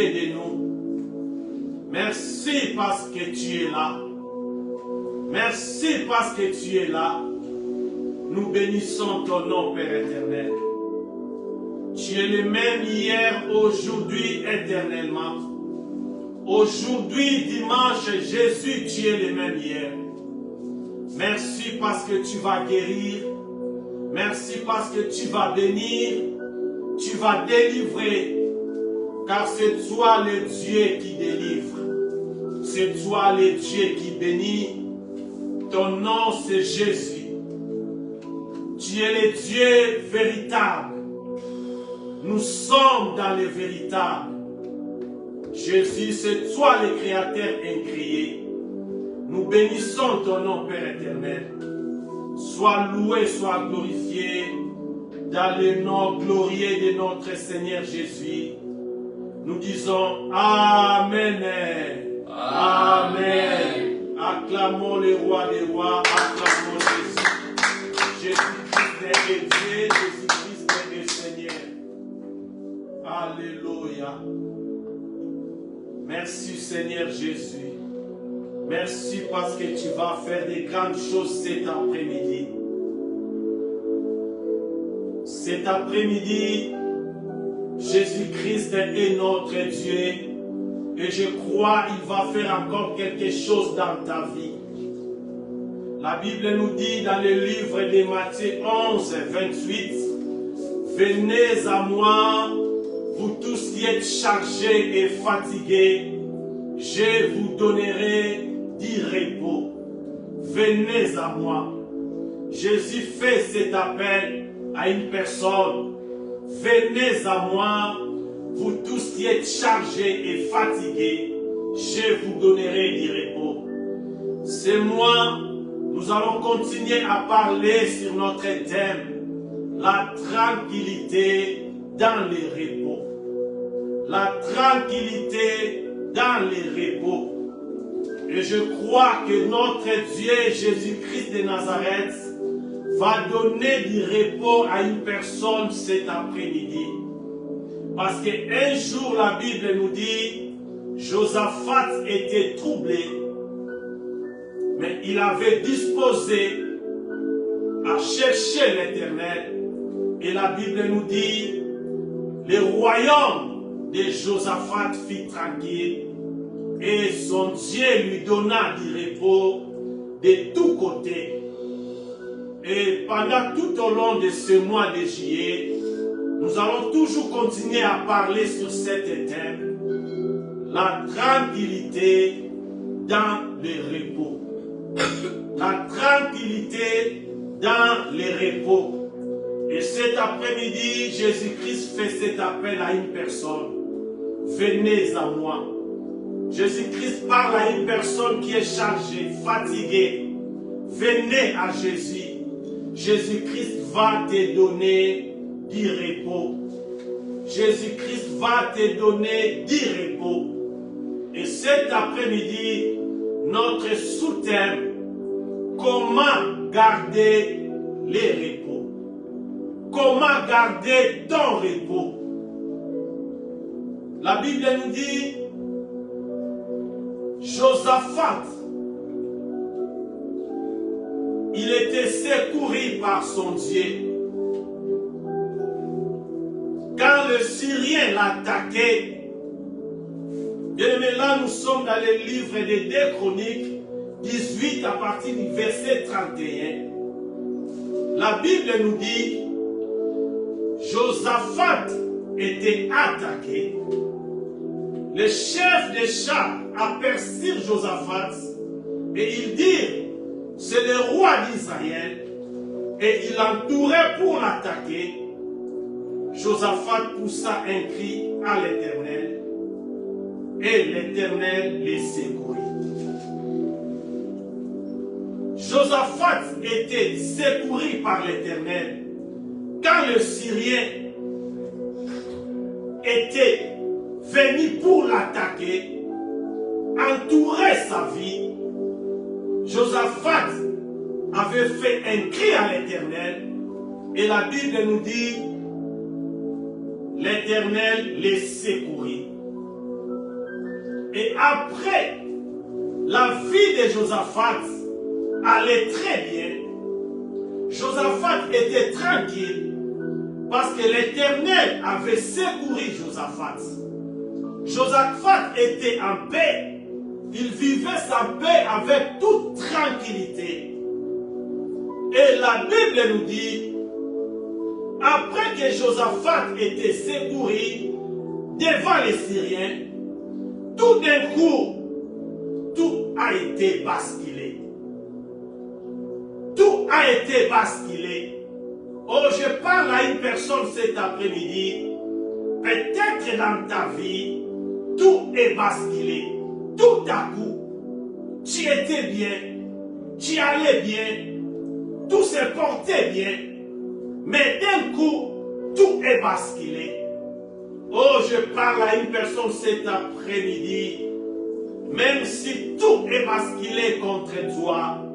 de nous. Merci parce que tu es là. Merci parce que tu es là. Nous bénissons ton nom, Père éternel. Tu es le même hier, aujourd'hui, éternellement. Aujourd'hui, dimanche, Jésus, tu es le même hier. Merci parce que tu vas guérir. Merci parce que tu vas bénir. Tu vas délivrer. Car c'est toi le Dieu qui délivre. C'est toi le Dieu qui bénit. Ton nom, c'est Jésus. Tu es le Dieu véritable. Nous sommes dans le véritable. Jésus, c'est toi le Créateur incréé. Nous bénissons ton nom, Père éternel. Sois loué, sois glorifié dans le nom glorieux de notre Seigneur Jésus. Nous disons Amen. Amen. Acclamons le roi des rois, acclamons Jésus. Jésus-Christ est Dieu, Jésus-Christ est le Seigneur. Alléluia. Merci Seigneur Jésus. Merci parce que tu vas faire des grandes choses cet après-midi. Cet après-midi, Jésus-Christ est notre Dieu. Et je crois qu'il va faire encore quelque chose dans ta vie. La Bible nous dit dans le livre de Matthieu 11, 28, « Venez à moi, vous tous qui êtes chargés et fatigués, je vous donnerai du repos. » Venez à moi. Jésus fait cet appel à une personne. Venez à moi, vous tous qui êtes chargés et fatigués, je vous donnerai du repos. C'est moi, nous allons continuer à parler sur notre thème, la tranquillité dans les repos. La tranquillité dans les repos. Et je crois que notre Dieu, Jésus-Christ de Nazareth, va donner du repos à une personne cet après-midi. Parce qu'un jour, la Bible nous dit, Josaphat était troublé, mais il avait disposé à chercher l'Éternel. Et la Bible nous dit, le royaume de Josaphat fut tranquille, et son Dieu lui donna du repos de tous côtés. Et pendant tout au long de ce mois de juillet, nous allons toujours continuer à parler sur cet thème, la tranquillité dans le repos. La tranquillité dans le repos. Et cet après-midi, Jésus-Christ fait cet appel à une personne. Venez à moi. Jésus-Christ parle à une personne qui est chargée, fatiguée. Venez à Jésus. Jésus-Christ va te donner du repos. Jésus-Christ va te donner du repos. Et cet après-midi, notre sous-thème, comment garder les repos? Comment garder ton repos? La Bible nous dit, Josaphat, il était secouru par son Dieu. Quand le Syrien l'attaquait, bien là nous sommes dans le livre des 2 Chroniques 18 à partir du verset 31. La Bible nous dit, Josaphat était attaqué. Le chef des chars aperçut Josaphat et il dit, c'est le roi d'Israël, et il l'entourait pour l'attaquer. Josaphat poussa un cri à l'Éternel, et l'Éternel les secourut. Josaphat était secouru par l'Éternel. Quand le Syrien était venu pour l'attaquer, entourer sa vie, Josaphat avait fait un cri à l'Éternel, et la Bible nous dit, l'Éternel les secourut. Et après, la vie de Josaphat allait très bien. Josaphat était tranquille parce que l'Éternel avait secouru Josaphat. Josaphat était en paix. Il vivait sa paix avec toute tranquillité. Et la Bible nous dit, après que Josaphat était secouru devant les Syriens, tout d'un coup, tout a été basculé. Tout a été basculé. Oh, je parle à une personne cet après-midi. Peut-être dans ta vie, tout est basculé. Tout à coup, tu étais bien, tu allais bien, tout se portait bien. Mais d'un coup, tout est basculé. Oh, je parle à une personne cet après-midi. Même si tout est basculé contre toi,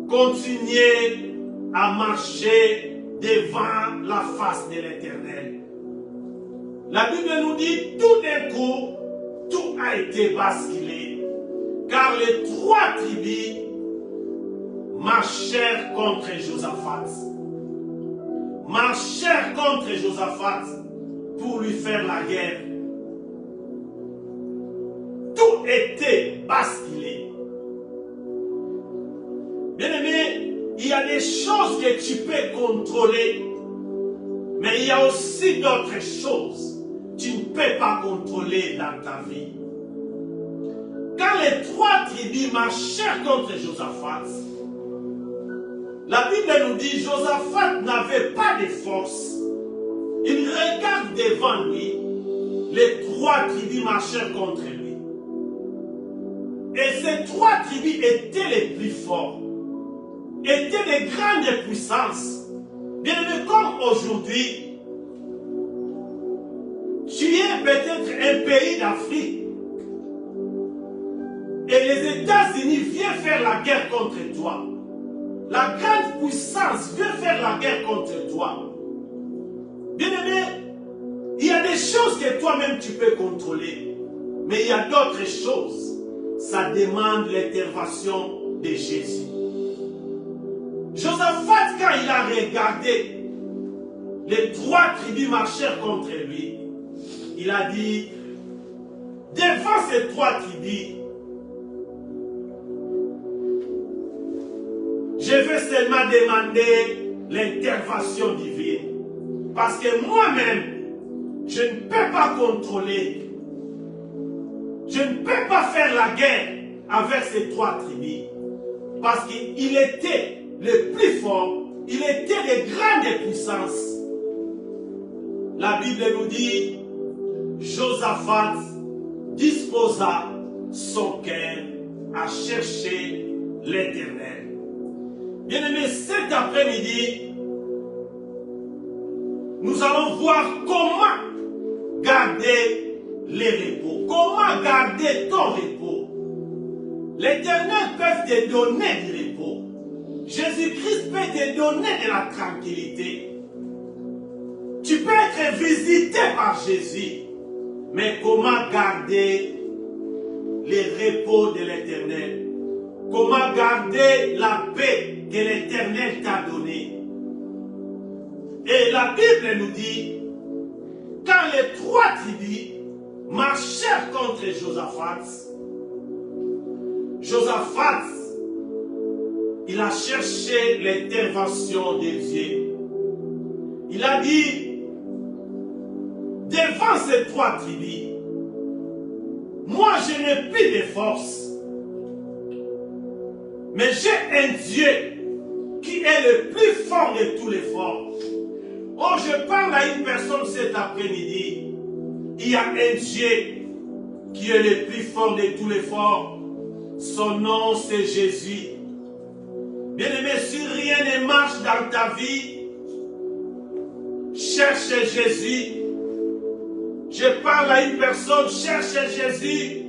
continuez à marcher devant la face de l'Éternel. La Bible nous dit, tout d'un coup, tout a été basculé, car les 3 tribus marchèrent contre Josaphat. Marchèrent contre Josaphat pour lui faire la guerre. Tout était basculé. Bien-aimé, il y a des choses que tu peux contrôler, mais il y a aussi d'autres choses que tu ne peux pas contrôler dans ta vie. Quand les 3 tribus marchèrent contre Josaphat, la Bible nous dit que Josaphat n'avait pas de force. Il regarde devant lui, les 3 tribus marchèrent contre lui. Et ces 3 tribus étaient les plus forts, étaient des grandes puissances. Bien aimé, comme aujourd'hui, tu es peut-être un pays d'Afrique et les États-Unis viennent faire la guerre contre toi. La grande puissance vient faire la guerre contre toi. Bien aimé, il y a des choses que toi-même tu peux contrôler, mais il y a d'autres choses. Ça demande l'intervention de Jésus. Josaphat, quand il a regardé les 3 tribus marchèrent contre lui, il a dit, devant ces 3 tribus, je vais seulement demander l'intervention divine. Parce que moi-même, je ne peux pas contrôler. Je ne peux pas faire la guerre avec ces 3 tribus. Parce qu'il était le plus fort. Il était de grandes puissances. La Bible nous dit, Josaphat disposa son cœur à chercher l'Éternel. Bien-aimés, cet après-midi, nous allons voir comment garder les repos. Comment garder ton repos. L'Éternel peut te donner du repos. Jésus-Christ peut te donner de la tranquillité. Tu peux être visité par Jésus. Mais comment garder les repos de l'Éternel? Comment garder la paix que l'Éternel t'a donnée? Et la Bible nous dit, quand les 3 tribus marchèrent contre Josaphat, Josaphat, il a cherché l'intervention de Dieu. Il a dit, devant ces 3 tribus, moi je n'ai plus de force, mais j'ai un Dieu qui est le plus fort de tous les forts. Oh, je parle à une personne cet après-midi. Il y a un Dieu qui est le plus fort de tous les forts. Son nom, c'est Jésus. Bien-aimé, si rien ne marche dans ta vie, cherche Jésus. Je parle à une personne, cherche Jésus.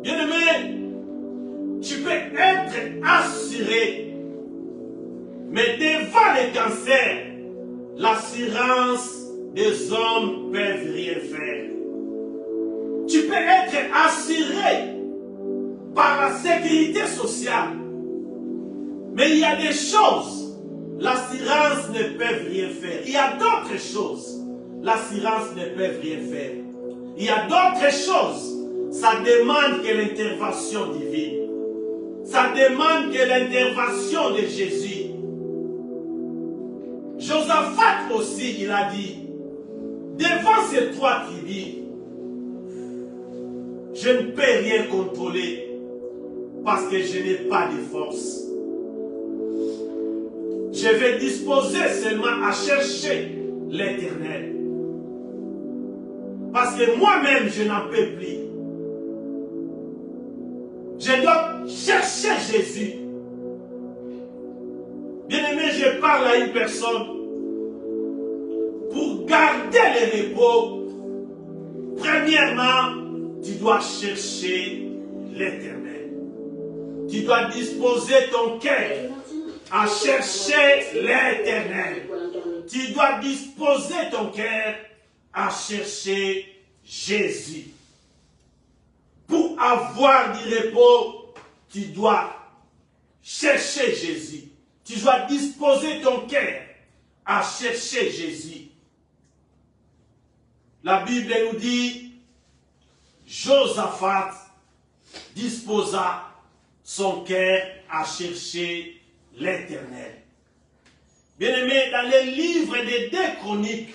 Bien-aimé, tu peux être assuré. Mais devant le cancer, l'assurance des hommes ne peuvent rien faire. assuré par la sécurité sociale. Mais il y a des choses, l'assurance ne peut rien faire. Il y a d'autres choses, l'assurance ne peut rien faire. Il y a d'autres choses, ça demande que l'intervention divine. Ça demande que l'intervention de Jésus. Josaphat aussi, il a dit, devant ces trois tribus, je ne peux rien contrôler parce que je n'ai pas de force. Je vais disposer seulement à chercher l'Éternel. Parce que moi-même, je n'en peux plus. Je dois chercher Jésus. Bien-aimé, je parle à une personne pour garder le repos. Premièrement, tu dois chercher l'Éternel. Tu dois disposer ton cœur à chercher l'Éternel. Tu dois disposer ton cœur à chercher Jésus. Pour avoir du repos, tu dois chercher Jésus. Tu dois disposer ton cœur à chercher Jésus. La Bible nous dit, Josaphat disposa son cœur à chercher l'Éternel. Bien-aimé, dans le livre des 2 Chroniques,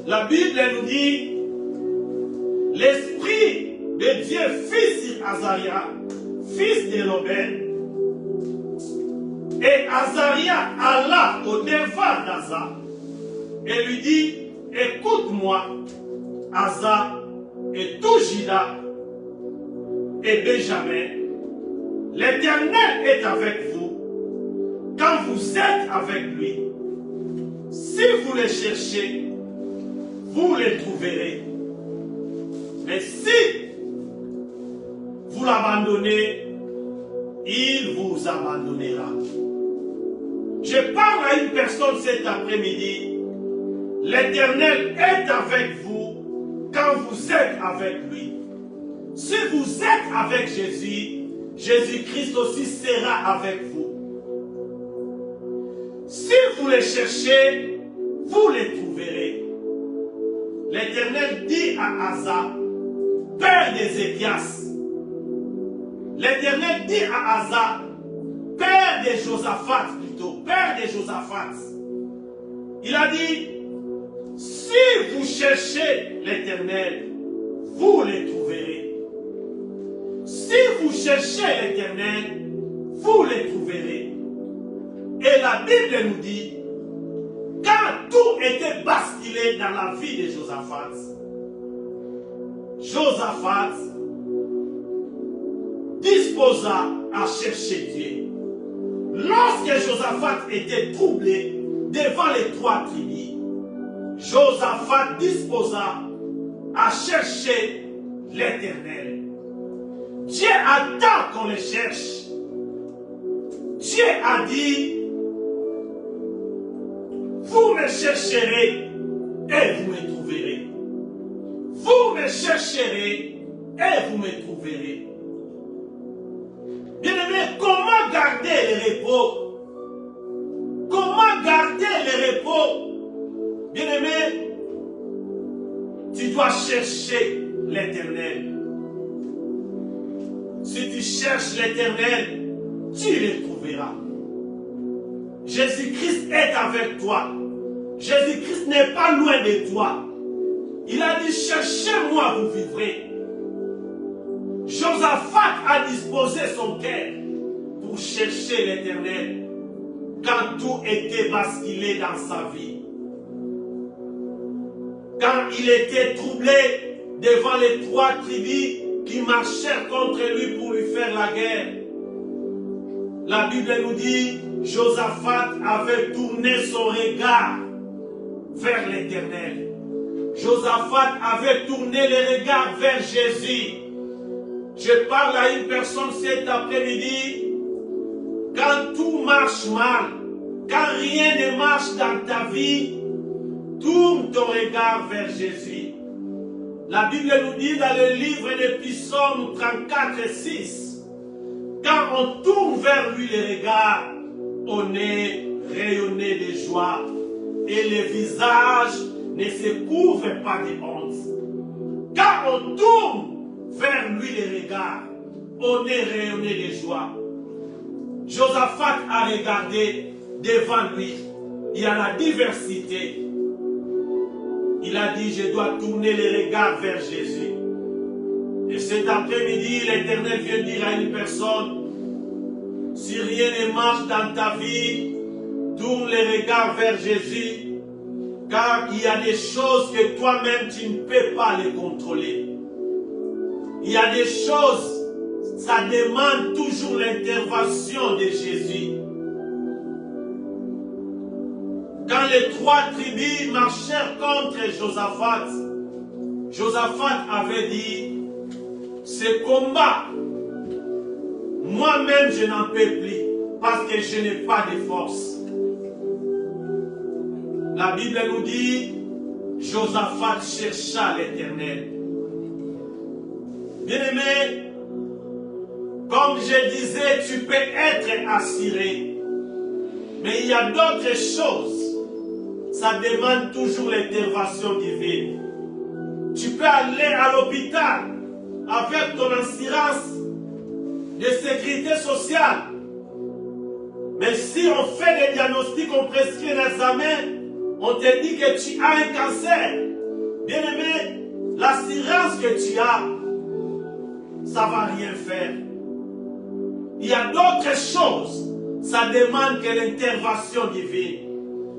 la Bible nous dit, l'Esprit de Dieu fils sur Azaria, fils de Lobel, et Azaria alla au devant d'Asa et lui dit, écoute-moi, Asa et tout Juda et Benjamin, l'Éternel est avec vous quand vous êtes avec lui. Si vous le cherchez, vous le trouverez. Mais si vous l'abandonnez, il vous abandonnera. Je parle à une personne cet après-midi. L'Éternel est avec vous quand vous êtes avec lui. Si vous êtes avec Jésus, Jésus-Christ aussi sera avec vous. Si vous le cherchez, vous le trouverez. L'Éternel dit à Asa, père d'Ézéchias. L'Éternel dit à Asa, père de Josaphat plutôt, père de Josaphat. Il a dit, si vous cherchez l'Éternel, vous le trouverez. Si vous cherchez l'Éternel, vous le trouverez. Et la Bible nous dit, quand tout était basculé dans la vie de Josaphat, Josaphat disposa à chercher Dieu. Lorsque Josaphat était troublé devant les 3 tribus, Josaphat disposa à chercher l'Éternel. Dieu attend qu'on le cherche. Dieu a dit, vous me chercherez et vous me trouverez. Vous me chercherez et vous me trouverez. Bien-aimé, comment garder le repos? Comment garder le repos? Bien-aimé, tu dois chercher l'Éternel. Si tu cherches l'Éternel, tu le trouveras. Jésus-Christ est avec toi. Jésus-Christ n'est pas loin de toi. Il a dit, cherchez-moi, vous vivrez. Josaphat a disposé son cœur pour chercher l'Éternel quand tout était basculé dans sa vie. Quand il était troublé devant les 3 tribus qui marchèrent contre lui pour lui faire la guerre. La Bible nous dit, Josaphat avait tourné son regard vers l'Éternel. Josaphat avait tourné le regard vers Jésus. Je parle à une personne cet après-midi. Quand tout marche mal, Quand rien ne marche dans ta vie, tourne ton regard vers Jésus. La Bible nous dit dans le livre de Psaume 34:6, quand on tourne vers lui les regards, on est rayonné de joie et le visage ne se couvre pas de honte. Quand on tourne vers lui les regards, on est rayonné de joie. Josaphat a regardé devant lui. Il y a la diversité. Il a dit, je dois tourner les regards vers Jésus. Et cet après-midi, l'Éternel vient dire à une personne, si rien ne marche dans ta vie, tourne les regards vers Jésus, car il y a des choses que toi-même tu ne peux pas les contrôler. Il y a des choses, ça demande toujours l'intervention de Jésus. Quand les 3 tribus marchèrent contre Josaphat, Josaphat avait dit, ce combat, moi-même je n'en peux plus, parce que je n'ai pas de force. La Bible nous dit, Josaphat chercha l'Éternel. Bien-aimé, comme je disais, tu peux être assuré, mais il y a d'autres choses. Ça demande toujours l'intervention divine. Tu peux aller à l'hôpital avec ton assurance de sécurité sociale. Mais si on fait des diagnostics, on prescrit un examen, on te dit que tu as un cancer. Bien aimé, l'assurance que tu as, ça ne va rien faire. Il y a d'autres choses. Ça demande que l'intervention divine.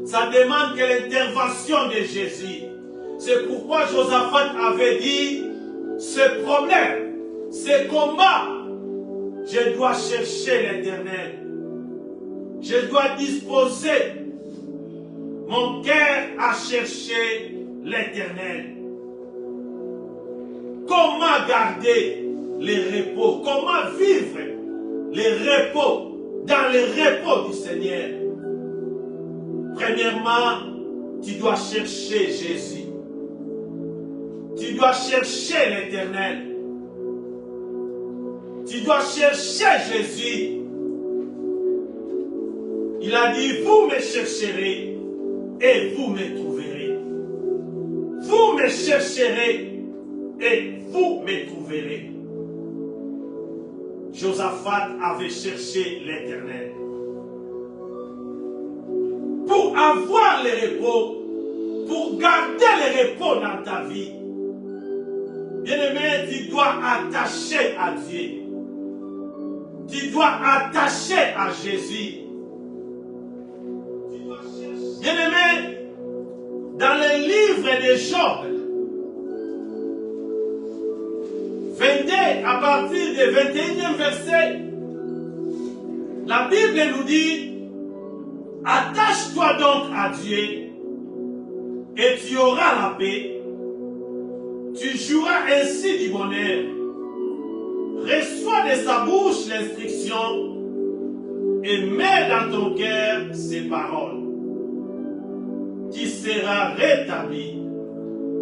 Ça demande que l'intervention de Jésus. C'est pourquoi Josaphat avait dit, ce problème, ce combat, je dois chercher l'Éternel. Je dois disposer mon cœur à chercher l'Éternel. Comment garder les repos? Comment vivre les repos dans les repos du Seigneur? Premièrement, tu dois chercher Jésus. Tu dois chercher l'Éternel. Tu dois chercher Jésus. Il a dit, vous me chercherez et vous me trouverez. Vous me chercherez et vous me trouverez. Josaphat avait cherché l'Éternel. Pour avoir le repos, pour garder le repos dans ta vie, bien-aimé, tu dois attacher à Dieu. Tu dois attacher à Jésus. Bien-aimé, dans le livre de Job, 22, à partir du 21e verset, la Bible nous dit, attache-toi donc à Dieu et tu auras la paix. Tu jouiras ainsi du bonheur. Reçois de sa bouche l'instruction et mets dans ton cœur ses paroles. Tu seras rétabli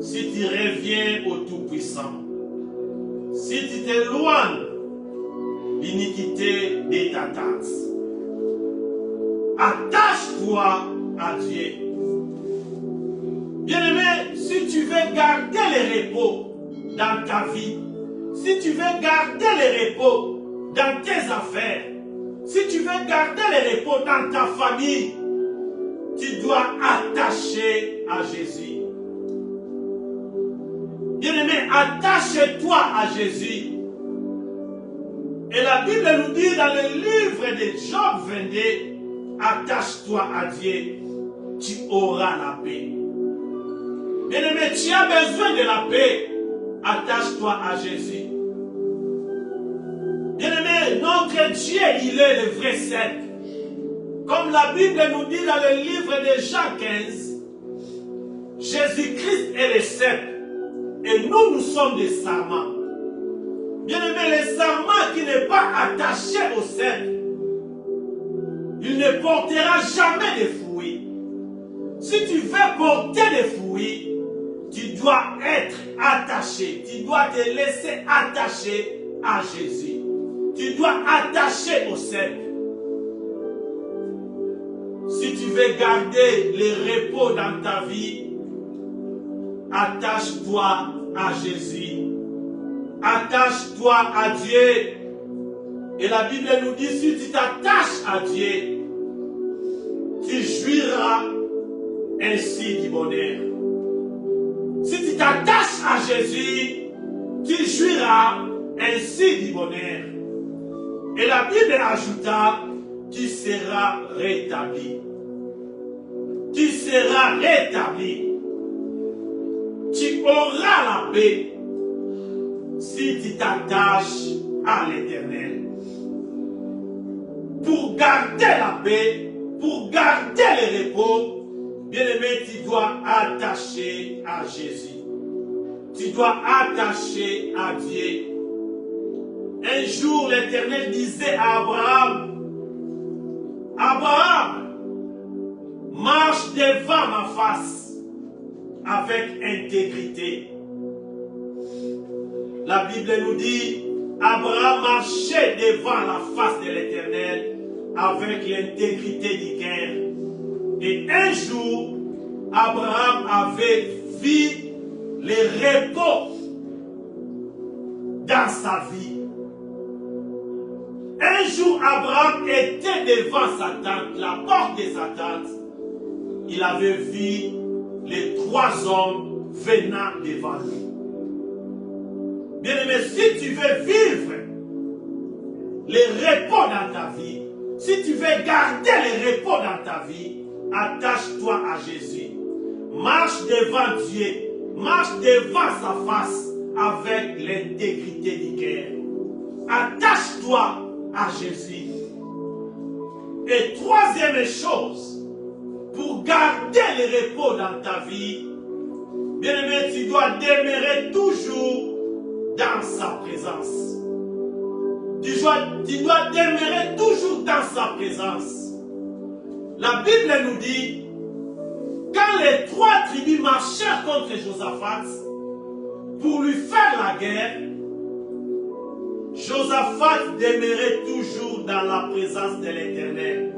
si tu reviens au Tout-Puissant. Si tu t'éloignes l'iniquité de ta tente. Attache-toi à Dieu. Bien-aimé, si tu veux garder le repos dans ta vie, si tu veux garder le repos dans tes affaires, si tu veux garder le repos dans ta famille, tu dois attacher à Jésus. Bien-aimé, attache-toi à Jésus. Et la Bible nous dit dans le livre de Job 22, attache-toi à Dieu, tu auras la paix. Bien-aimé, tu as besoin de la paix, attache-toi à Jésus. Bien-aimé, notre Dieu, il est le vrai cep. Comme la Bible nous dit dans le livre de Jean 15, Jésus-Christ est le cep. Et nous, nous sommes des sarments. Bien-aimé, le sarment qui n'est pas attaché au cep, il ne portera jamais de fruits. Si tu veux porter des fruits, tu dois être attaché. Tu dois te laisser attacher à Jésus. Tu dois attacher au cèpe. Si tu veux garder le repos dans ta vie, attache-toi à Jésus. Attache-toi à Dieu. Et la Bible nous dit, si tu t'attaches à Dieu, tu jouiras ainsi du bonheur. Si tu t'attaches à Jésus, tu jouiras ainsi du bonheur. Et la Bible ajouta, tu seras rétabli. Tu seras rétabli. Tu auras la paix si tu t'attaches à l'Éternel. Pour garder la paix, pour garder le repos, bien-aimé, tu dois attacher à Jésus. Tu dois attacher à Dieu. Un jour, l'Éternel disait à Abraham, Abraham, marche devant ma face avec intégrité. La Bible nous dit, Abraham marchait devant la face de l'Éternel avec l'intégrité du cœur. Et un jour, Abraham avait vu le repos dans sa vie. Un jour, Abraham était devant sa tente, la porte de sa tente. Il avait vu les 3 hommes venant devant lui. Bien-aimé, si tu veux vivre le repos dans ta vie, si tu veux garder le repos dans ta vie, attache-toi à Jésus. Marche devant Dieu, marche devant sa face avec l'intégrité du cœur. Attache-toi à Jésus. Et troisième chose, pour garder le repos dans ta vie, bien-aimé, tu dois demeurer toujours dans sa présence. Tu dois demeurer toujours dans sa présence. La Bible nous dit, quand les 3 tribus marchèrent contre Josaphat pour lui faire la guerre, Josaphat demeurait toujours dans la présence de l'Éternel.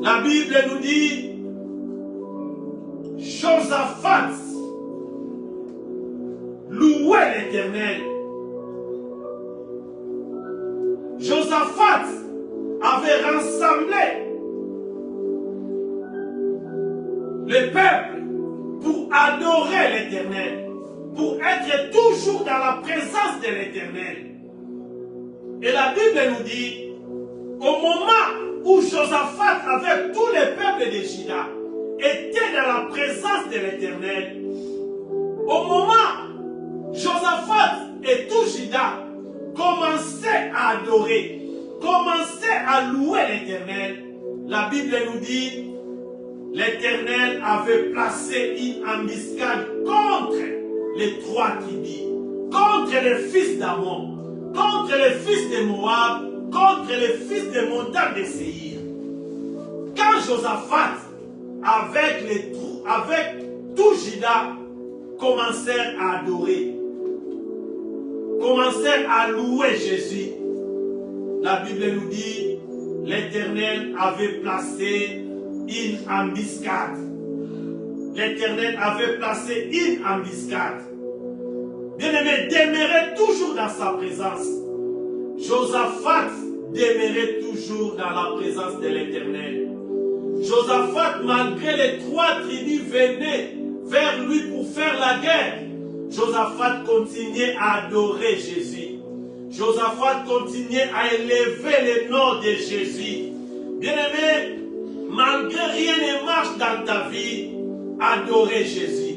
La Bible nous dit, Josaphat louait l'Éternel. Josaphat avait rassemblé le peuple pour adorer l'Éternel, pour être toujours dans la présence de l'Éternel. Et la Bible nous dit, au moment où Josaphat avec tous les peuples de Juda était dans la présence de l'Éternel, au moment Josaphat et tout Juda commençaient à adorer, commençaient à louer l'Éternel, la Bible nous dit, l'Éternel avait placé une embuscade contre les 3 tribus, contre les fils d'Amon, contre les fils de Moab, contre les fils des montagnes de Séir. Quand Josaphat, avec tout Juda, commencèrent à adorer, commencèrent à louer Jésus, la Bible nous dit, l'Éternel avait placé une embuscade. L'Éternel avait placé une embuscade. Bien-aimé, demeurez toujours dans sa présence. Josaphat demeurait toujours dans la présence de l'Éternel. Josaphat, malgré les 3 tribus venaient vers lui pour faire la guerre, Josaphat continuait à adorer Jésus. Josaphat continuait à élever le nom de Jésus. Bien-aimé, malgré rien ne marche dans ta vie, adorez Jésus.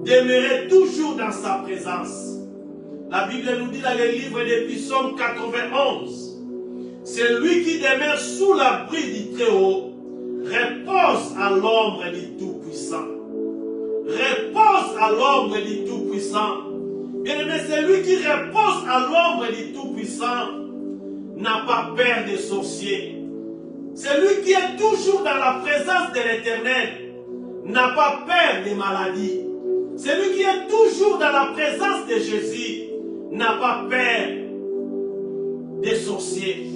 Demeurez toujours dans sa présence. La Bible nous dit dans le livre de Psaume 91, celui qui demeure sous l'abri du Très-Haut repose à l'ombre du Tout-Puissant. Repose à l'ombre du Tout-Puissant. Bien-aimé, celui qui repose à l'ombre du Tout-Puissant n'a pas peur des sorciers. Celui qui est toujours dans la présence de l'Éternel n'a pas peur des maladies. Celui qui est toujours dans la présence de Jésus n'a pas peur des sorciers.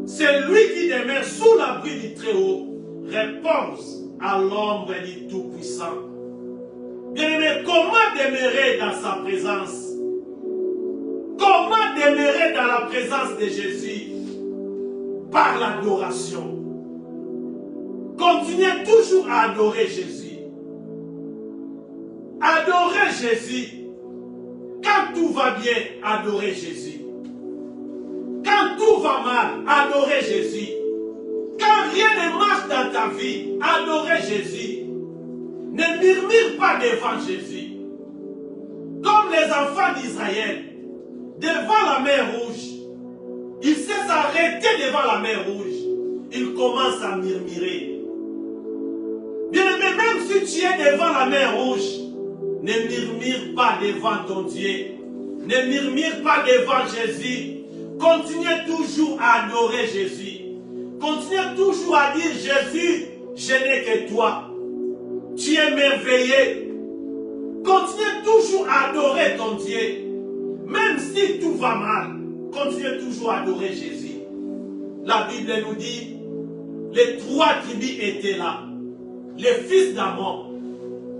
Celui qui demeure sous l'abri du Très-Haut repose à l'ombre du Tout-Puissant. Bien-aimé, comment demeurer dans sa présence? Comment demeurer dans la présence de Jésus? Par l'adoration. Continuez toujours à adorer Jésus. Adorez Jésus. Quand tout va bien, adorez Jésus. Quand tout va mal, adorez Jésus. Quand rien ne marche dans ta vie, adorez Jésus. Ne murmure pas devant Jésus. Comme les enfants d'Israël, devant la mer Rouge, ils se sont arrêtés devant la mer Rouge. Ils commencent à murmurer. Bien-aimé, même si tu es devant la mer Rouge, ne murmure pas devant ton Dieu. Ne murmure pas devant Jésus. Continuez toujours à adorer Jésus. Continuez toujours à dire, Jésus, je n'ai que toi. Tu es merveilleux. Continuez toujours à adorer ton Dieu. Même si tout va mal, continuez toujours à adorer Jésus. La Bible nous dit, les trois tribus étaient là. Les fils d'Ammon,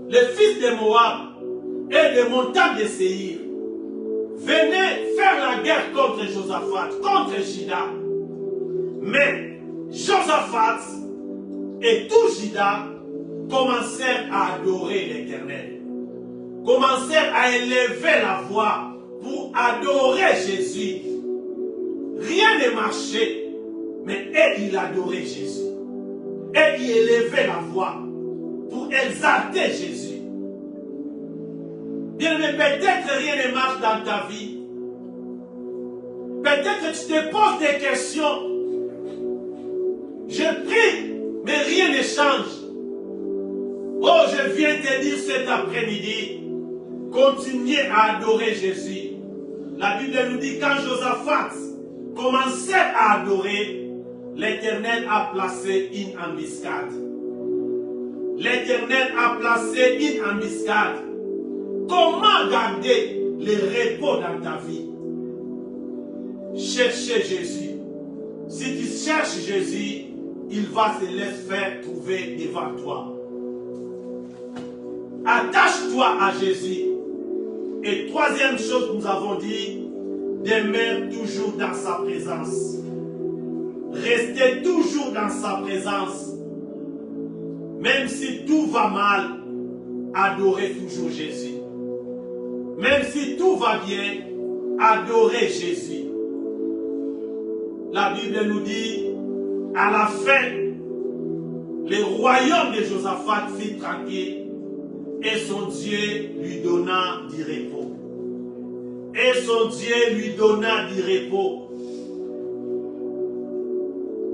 les fils de Moab et les montagnes de Séhir venaient faire la guerre contre Josaphat, contre Juda. Mais Josaphat et tout Juda commencèrent à adorer l'Éternel. Commencèrent à élever la voix pour adorer Jésus. Rien ne marchait, mais ils adoraient Jésus. Et ils élevaient la voix pour exalter Jésus. Bien, mais peut-être rien ne marche dans ta vie. Peut-être que tu te poses des questions. Je prie, mais rien ne change. Oh, je viens te dire cet après-midi, continuez à adorer Jésus. La Bible nous dit quand Josaphat commençait à adorer, l'Éternel a placé une embuscade. L'Éternel a placé une embuscade. Comment garder le repos dans ta vie? Cherchez Jésus. Si tu cherches Jésus, il va se laisser faire trouver devant toi. Attache-toi à Jésus. Et troisième chose, nous avons dit, demeure toujours dans sa présence. Restez toujours dans sa présence. Même si tout va mal, adorez toujours Jésus. Même si tout va bien, adorez Jésus. La Bible nous dit, à la fin, le royaume de Josaphat fut tranquille et son Dieu lui donna du repos. Et son Dieu lui donna du repos.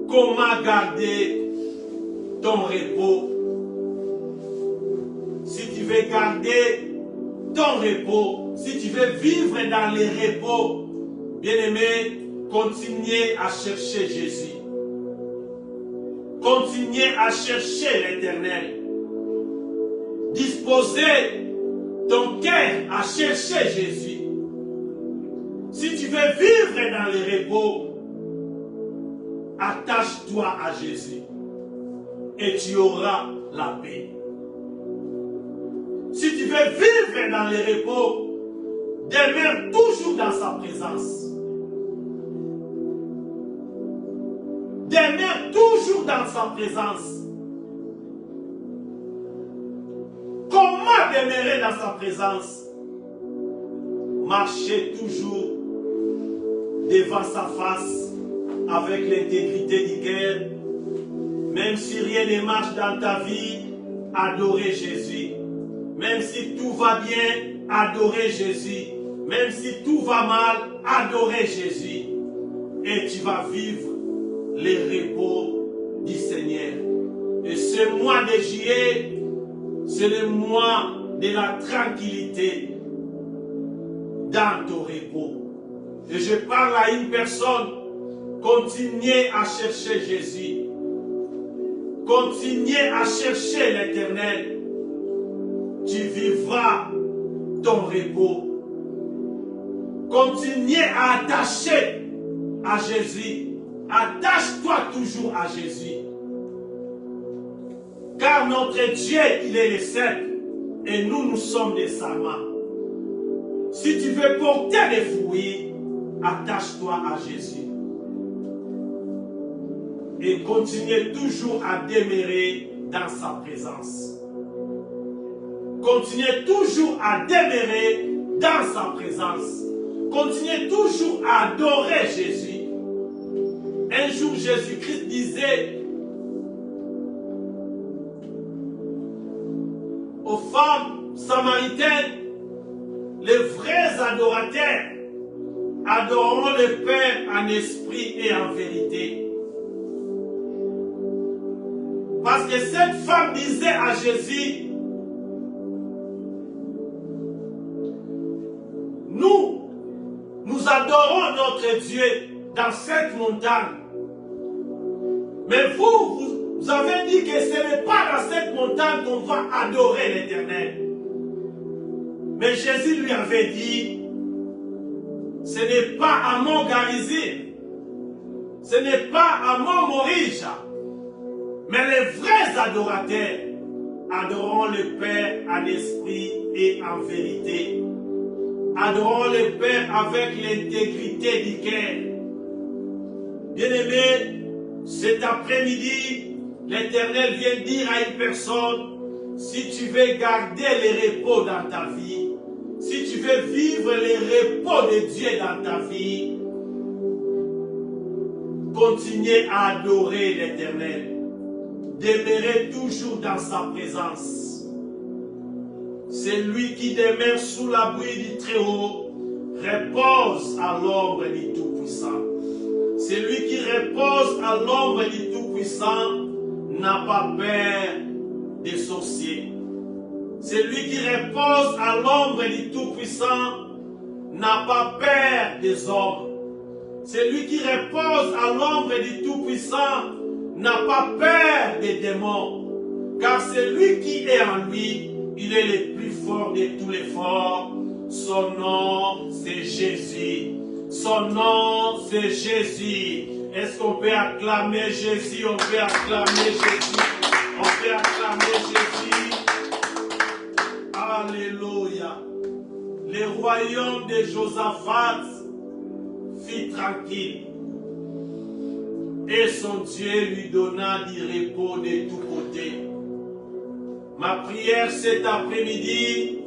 Comment garder ton repos? Si tu veux garder ton repos, si tu veux vivre dans le repos, bien-aimé, continuez à chercher Jésus. Continuez à chercher l'Éternel. Disposez ton cœur à chercher Jésus. Si tu veux vivre dans le repos, attache-toi à Jésus et tu auras la paix. Si tu veux vivre dans le repos, demeure toujours dans sa présence. Demeure toujours dans sa présence. Comment demeurer dans sa présence? Marchez toujours devant sa face avec l'intégrité du cœur. Même si rien ne marche dans ta vie, adorez Jésus. Même si tout va bien, adorez Jésus. Même si tout va mal, adorez Jésus. Et tu vas vivre les repos du Seigneur. Et ce mois de juillet, c'est le mois de la tranquillité dans ton repos. Et je parle à une personne. Continuez à chercher Jésus. Continuez à chercher l'Éternel. Tu vivras ton repos. Continuez à attacher à Jésus. Attache-toi toujours à Jésus. Car notre Dieu, il est le cep. Et nous, nous sommes des samans. Si tu veux porter des fruits, attache-toi à Jésus. Et continuez toujours à demeurer dans sa présence. Continuez toujours à demeurer dans sa présence. Continuez toujours à adorer Jésus. Un jour, Jésus-Christ disait aux femmes samaritaines, les vrais adorateurs adoreront le Père en esprit et en vérité. Parce que cette femme disait à Jésus, nous adorons notre Dieu dans cette montagne. Mais vous avez dit que ce n'est pas dans cette montagne qu'on va adorer l'Éternel. Mais Jésus lui avait dit, ce n'est pas à Mont Garizim, ce n'est pas à Mont Morija, mais les vrais adorateurs adoreront le Père en esprit et en vérité. Adorons le Père avec l'intégrité du cœur. Bien-aimé, cet après-midi, l'Éternel vient dire à une personne, si tu veux garder le repos dans ta vie, si tu veux vivre le repos de Dieu dans ta vie, continuez à adorer l'Éternel. Demeurez toujours dans sa présence. C'est lui qui demeure sous l'abri du Très-Haut, repose à l'ombre du Tout-Puissant. C'est lui qui repose à l'ombre du Tout-Puissant, n'a pas peur des sorciers. C'est lui qui repose à l'ombre du Tout-Puissant, n'a pas peur des hommes. C'est lui qui repose à l'ombre du Tout-Puissant, n'a pas peur des démons. Car c'est lui qui est en lui, il est le plus fort de tous les forts. Son nom, c'est Jésus. Son nom, c'est Jésus. Est-ce qu'on peut acclamer Jésus? On peut acclamer Jésus. On peut acclamer Jésus. Alléluia. Le royaume de Josaphat fit tranquille. Et son Dieu lui donna du repos de tous côtés. Ma prière cet après-midi,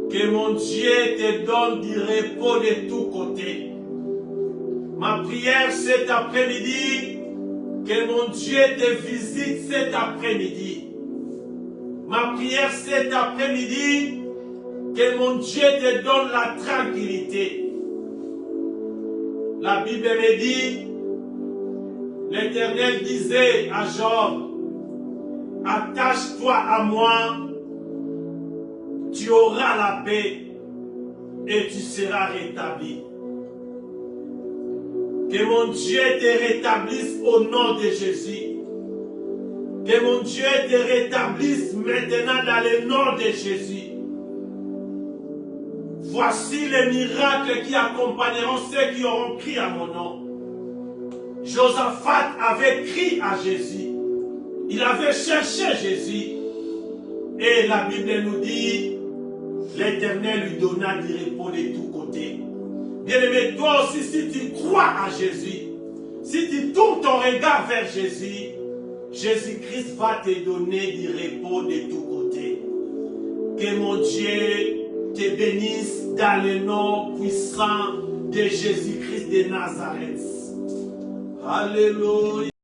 que mon Dieu te donne du repos de tous côtés. Ma prière cet après-midi, que mon Dieu te visite cet après-midi. Ma prière cet après-midi, que mon Dieu te donne la tranquillité. La Bible me dit, l'Éternel disait à Job, attache-toi à moi, tu auras la paix et tu seras rétabli. Que mon Dieu te rétablisse au nom de Jésus. Que mon Dieu te rétablisse maintenant dans le nom de Jésus. Voici les miracles qui accompagneront ceux qui auront crié à mon nom. Josaphat avait crié à Jésus. Il avait cherché Jésus. Et la Bible nous dit, l'Éternel lui donna du repos de tous côtés. Bien-aimé, toi aussi, si tu crois à Jésus, si tu tournes ton regard vers Jésus, Jésus-Christ va te donner du repos de tous côtés. Que mon Dieu te bénisse dans le nom puissant de Jésus-Christ de Nazareth. Alléluia.